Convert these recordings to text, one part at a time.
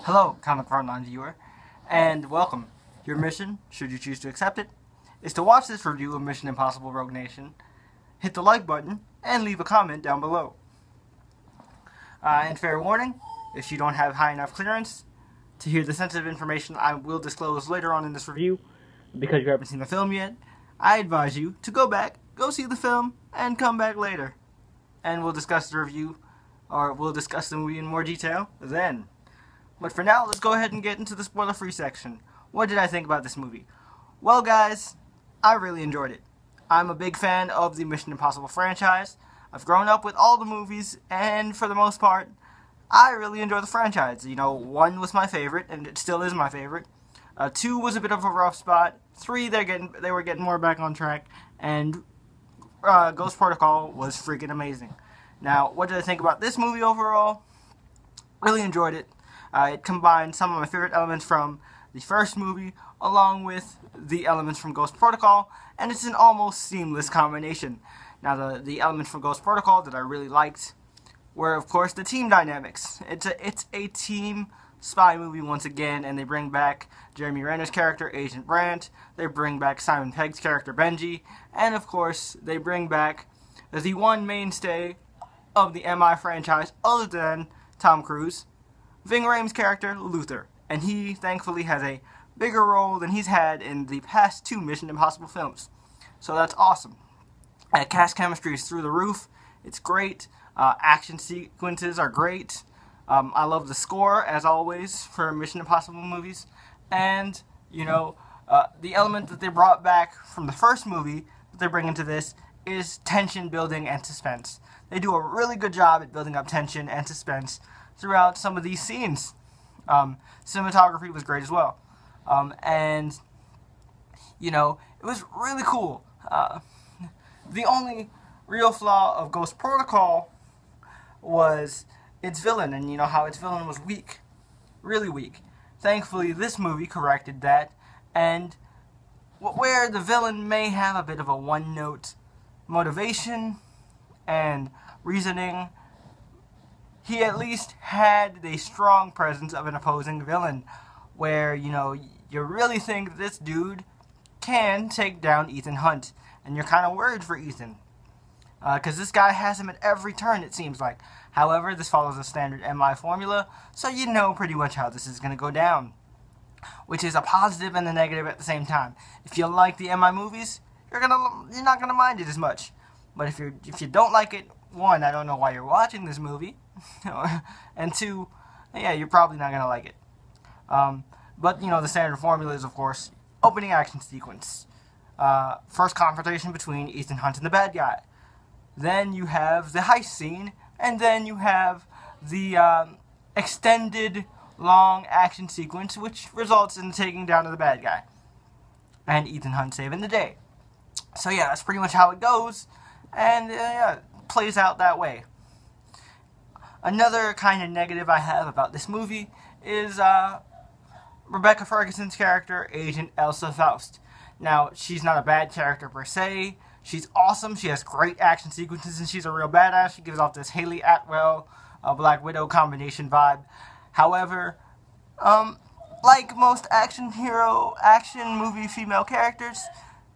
Hello, Comic Frontline viewer, and welcome. Your mission, should you choose to accept it, is to watch this review of Mission Impossible Rogue Nation, hit the like button, and leave a comment down below. And fair warning, if you don't have high enough clearance to hear the sensitive information I will disclose later on in this review, because you haven't seen the film yet, I advise you to go back, go see the film, and come back later. And we'll discuss the review, or we'll discuss the movie in more detail then. But for now, let's go ahead and get into the spoiler-free section. What did I think about this movie? Well, guys, I really enjoyed it. I'm a big fan of the Mission Impossible franchise. I've grown up with all the movies, and for the most part, I really enjoy the franchise. You know, 1 was my favorite, and it still is my favorite. 2 was a bit of a rough spot. 3, they were getting more back on track, and Ghost Protocol was freaking amazing. Now, what did I think about this movie overall? Really enjoyed it. It combined some of my favorite elements from the first movie along with the elements from Ghost Protocol, and it's an almost seamless combination. Now, the elements from Ghost Protocol that I really liked were, of course, the team dynamics. It's a team spy movie once again, and they bring back Jeremy Renner's character, Agent Brandt. They bring back Simon Pegg's character, Benji, and, of course, they bring back the one mainstay of the MI franchise other than Tom Cruise, Ving Rhames' character, Luther, and he thankfully has a bigger role than he's had in the past 2 Mission Impossible films. So that's awesome. Cast chemistry is through the roof. It's great. Action sequences are great. I love the score, as always, for Mission Impossible movies. And, you know, the element that they brought back from the first movie that they bring into this is tension building and suspense. They do a really good job at building up tension and suspense throughout some of these scenes. Cinematography was great as well. And, you know, it was really cool. The only real flaw of Ghost Protocol was its villain, and you know how its villain was weak. Really weak. Thankfully, this movie corrected that, and where the villain may have a bit of a one-note motivation and reasoning, he at least had the strong presence of an opposing villain, where, you know, you really think this dude can take down Ethan Hunt, and you're kind of worried for Ethan, because this guy has him at every turn, it seems like. However, this follows a standard MI formula, so you know pretty much how this is going to go down, which is a positive and a negative at the same time. If you like the MI movies, you're not gonna mind it as much. But if you don't like it, 1, I don't know why you're watching this movie, and 2, yeah, you're probably not gonna like it. But you know, the standard formula is, of course, opening action sequence, first confrontation between Ethan Hunt and the bad guy. Then you have the heist scene, and then you have the extended long action sequence, which results in the taking down of the bad guy and Ethan Hunt saving the day. So yeah, that's pretty much how it goes, and yeah, it plays out that way. Another kind of negative I have about this movie is Rebecca Ferguson's character, Agent Elsa Faust. Now, she's not a bad character per se. She's awesome. She has great action sequences, and she's a real badass. She gives off this Haley Atwell, Black Widow combination vibe. However, like most action movie female characters,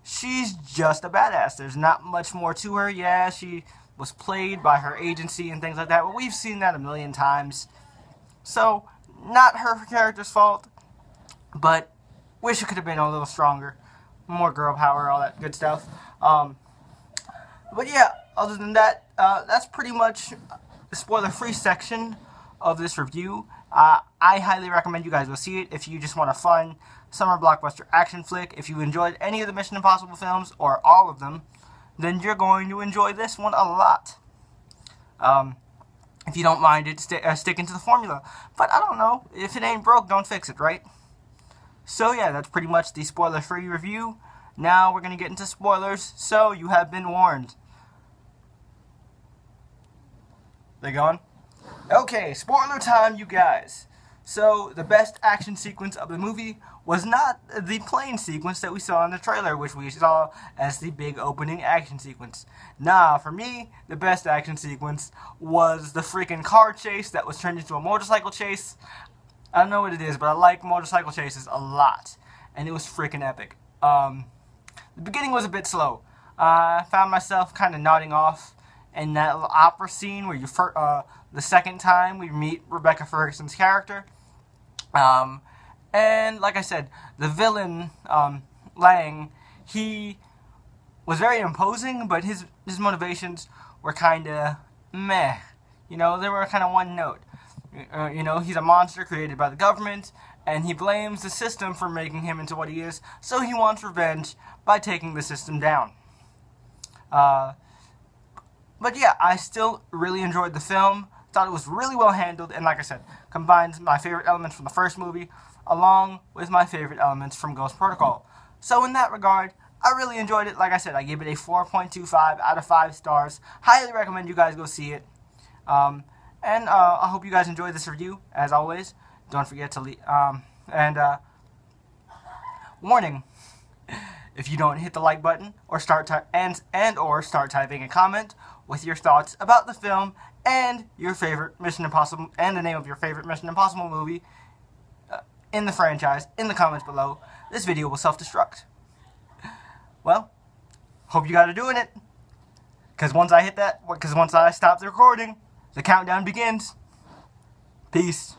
she's just a badass. There's not much more to her. Yeah, she was played by her agency and things like that, but we've seen that a million times. So, not her character's fault, but wish it could have been a little stronger. More girl power, all that good stuff. But yeah, other than that, that's pretty much the spoiler-free section of this review. I highly recommend you guys go see it if you just want a fun summer blockbuster action flick. If you enjoyed any of the Mission Impossible films, or all of them, then you're going to enjoy this one a lot. If you don't mind it sticking to the formula. But I don't know, if it ain't broke, don't fix it, right? So yeah, that's pretty much the spoiler-free review. Now we're going to get into spoilers, so you have been warned. They gone? Okay, spoiler time, you guys. So, the best action sequence of the movie was not the plane sequence that we saw in the trailer, which we saw as the big opening action sequence. Nah, for me, the best action sequence was the freaking car chase that was turned into a motorcycle chase. I don't know what it is, but I like motorcycle chases a lot, and it was freaking epic. The beginning was a bit slow. I found myself kind of nodding off in that little opera scene where the second time we meet Rebecca Ferguson's character. And like I said, the villain, Lang, he was very imposing, but his motivations were kind of meh. You know, they were kind of one note. You know, he's a monster created by the government, and he blames the system for making him into what he is, so he wants revenge by taking the system down. But yeah, I still really enjoyed the film. Thought it was really well handled, and like I said, combines my favorite elements from the first movie along with my favorite elements from Ghost Protocol. So in that regard, I really enjoyed it. Like I said, I gave it a 4.25 out of 5 stars. Highly recommend you guys go see it. And I hope you guys enjoyed this review. As always, don't forget to leave. Warning: if you don't hit the like button or start typing a comment with your thoughts about the film and your favorite Mission Impossible and the name of your favorite Mission Impossible movie in the franchise in the comments below, this video will self-destruct. Well, hope you guys are doing it. Because once I stop the recording, the countdown begins. Peace.